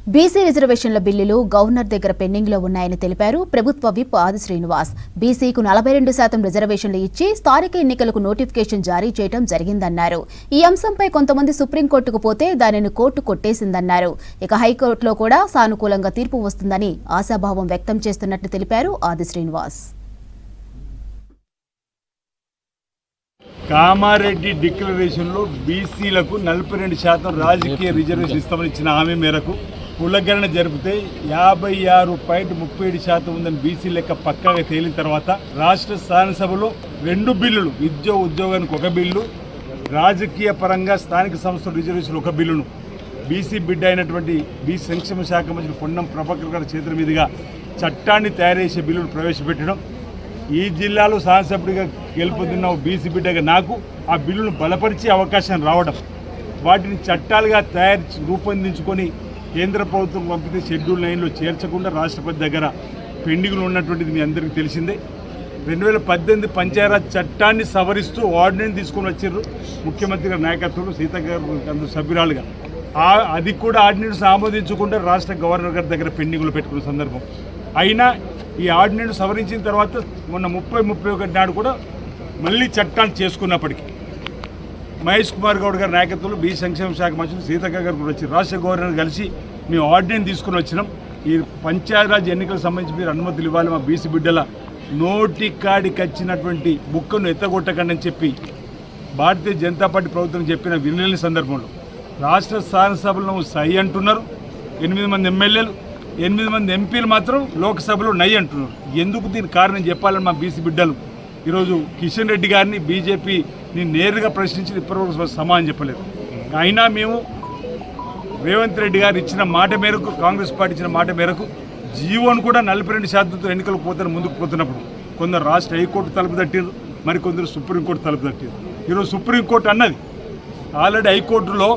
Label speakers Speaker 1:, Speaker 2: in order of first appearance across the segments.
Speaker 1: BC రిజర్వేషన్ల బిల్లులు governor దగ్గర పెండింగ్లో ఉన్నాయని తెలిపారు ప్రభుత్వ విప్ ఆది శ్రీనివాస్. బీసీకు 42% రిజర్వేషన్లు ఇచ్చి స్థానిక ఎన్నికలకు నోటిఫికేషన్ జారీ చేయడం జరిగిందన్నారు. ఈ అంశంపై కొంతమంది సుప్రీంకోర్టుకు పోతే దానిని కోర్టు కొట్టేసిందన్నారు. ఇక హైకోర్టులో కూడా సానుకూలంగా తీర్పు వస్తుందని ఆశాభావం వ్యక్తం చేస్తున్నట్టు తెలిపారు ఆది శ్రీనివాస్.
Speaker 2: కామారెడ్డి డిక్లరేషన్లో బీసీలకు 42% రాజకీయ రిజర్వేషన్ ఇస్తామని ఇచ్చిన హామీ మేరకు కులగణన జరిపితే 56.37% ఉందని బీసీ లెక్క పక్కాగా తేలిన తర్వాత రాష్ట్ర శాసనసభలో 2 బిల్లులు, ఉద్యోగానికి ఒక బిల్లు, రాజకీయ పరంగా స్థానిక సంస్థల రిజర్వేషన్ ఒక బిల్లును బీసీ బిడ్డ అయినటువంటి బీసీ సంక్షేమ శాఖ మంత్రి పొన్నం ప్రభాకర్ గారి చేతుల మీదుగా చట్టాన్ని తయారు చేసే బిల్లును ప్రవేశపెట్టడం, ఈ జిల్లాలో శాసనసభ్యుడిగా గెలుపొందిన బీసీ బిడ్డగా నాకు ఆ బిల్లును బలపరిచే అవకాశం రావడం, వాటిని చట్టాలుగా రూపొందించుకొని కేంద్ర ప్రభుత్వం పంపితే షెడ్యూల్ 9లో చేర్చకుండా రాష్ట్రపతి దగ్గర పెండింగ్లో ఉన్నటువంటిది మీ అందరికీ తెలిసిందే. 2018 పంచాయరాజ్ చట్టాన్ని సవరిస్తూ ఆర్డినెన్స్ తీసుకొని వచ్చారు ముఖ్యమంత్రి గారి నాయకత్వంలో, సీతక్క గారు సభ్యురాలుగా. అది కూడా ఆర్డినెన్స్ ఆమోదించకుండా రాష్ట్ర గవర్నర్ గారి దగ్గర పెండింగ్లో పెట్టుకున్న సందర్భం. అయినా ఈ ఆర్డినెన్స్ సవరించిన తర్వాత మొన్న 30-31 నాడు కూడా మళ్ళీ చట్టాన్ని చేసుకున్నప్పటికీ మహేష్ కుమార్ గౌడ్ గారి నాయకత్వంలో బీసీ సంక్షేమ శాఖ మంత్రులు సీతక్క గారు కూడా వచ్చి రాష్ట్ర గవర్నర్ కలిసి మేము ఆర్డినెన్స్ తీసుకుని వచ్చినాం. ఈ పంచాయతీరాజ్ ఎన్నికలకు సంబంధించి మీరు అనుమతులు ఇవ్వాలి, మా బీసీ బిడ్డల నోటి కాడికి వచ్చినటువంటి బుక్కను ఎత్తగొట్టకండి అని చెప్పి భారతీయ జనతా పార్టీ ప్రభుత్వం చెప్పిన వినలేని సందర్భంలో రాష్ట్ర శాసనసభలో సై అంటున్నారు 8 మంది ఎమ్మెల్యేలు, 8 మంది ఎంపీలు మాత్రం లోక్సభలో నై అంటున్నారు. ఎందుకు దీనికి కారణం చెప్పాలని మా బీసీ బిడ్డలు ఈరోజు కిషన్ రెడ్డి గారిని బీజేపీని నేరుగా ప్రశ్నించి ఇప్పటివరకు సమాధానం చెప్పలేదు. అయినా మేము రేవంత్ రెడ్డి గారు ఇచ్చిన మాట మేరకు, కాంగ్రెస్ పార్టీ ఇచ్చిన మాట మేరకు జీవోను కూడా 42%తో ఎన్నికలకు పోతాను ముందుకు పోతున్నప్పుడు కొందరు రాష్ట్ర హైకోర్టు తలుపు తట్టారు, మరికొందరు సుప్రీంకోర్టు తలుపు తట్టారు. ఈరోజు సుప్రీంకోర్టు అన్నది ఆల్రెడీ హైకోర్టులో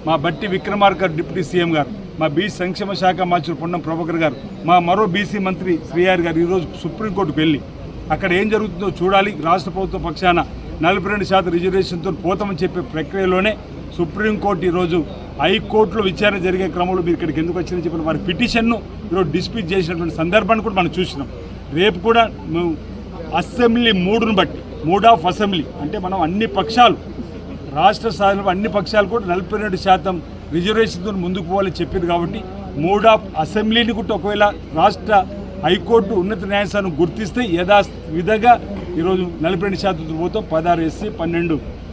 Speaker 2: మా బట్టి విక్రమార్క డిప్యూటీ సీఎం గారు, మా బీసీ సంక్షేమ శాఖ మంత్రి పొన్నం ప్రభాకర్ గారు, మా మరో బీసీ మంత్రి శ్రీహరి గారు ఈరోజు సుప్రీంకోర్టుకు వెళ్ళి అక్కడ ఏం జరుగుతుందో చూడాలి, రాష్ట్ర ప్రభుత్వ పక్షాన 42% రిజర్వేషన్తో పోతామని చెప్పే ప్రక్రియలోనే సుప్రీంకోర్టు ఈరోజు హైకోర్టులో విచారణ జరిగే క్రమంలో మీరు ఇక్కడికి ఎందుకు వచ్చిందని చెప్పిన వారి పిటిషన్ను ఈరోజు డిస్ప్యూట్ చేసినటువంటి సందర్భాన్ని కూడా మనం చూసినాం. రేపు కూడా మేము అసెంబ్లీ మూడును బట్టి, మూడ్ ఆఫ్ అసెంబ్లీ అంటే మనం అన్ని పక్షాలు రాష్ట్ర స్థాయిలో అన్ని పక్షాలు కూడా 42% రిజర్వేషన్తో ముందుకు పోవాలని చెప్పింది కాబట్టి మూడ్ ఆఫ్ అసెంబ్లీని కూడా ఒకవేళ రాష్ట్ర హైకోర్టు ఉన్నత న్యాయస్థానం గుర్తిస్తే యథావిధిగా ఈరోజు 42% పోతాం. 16 SC 12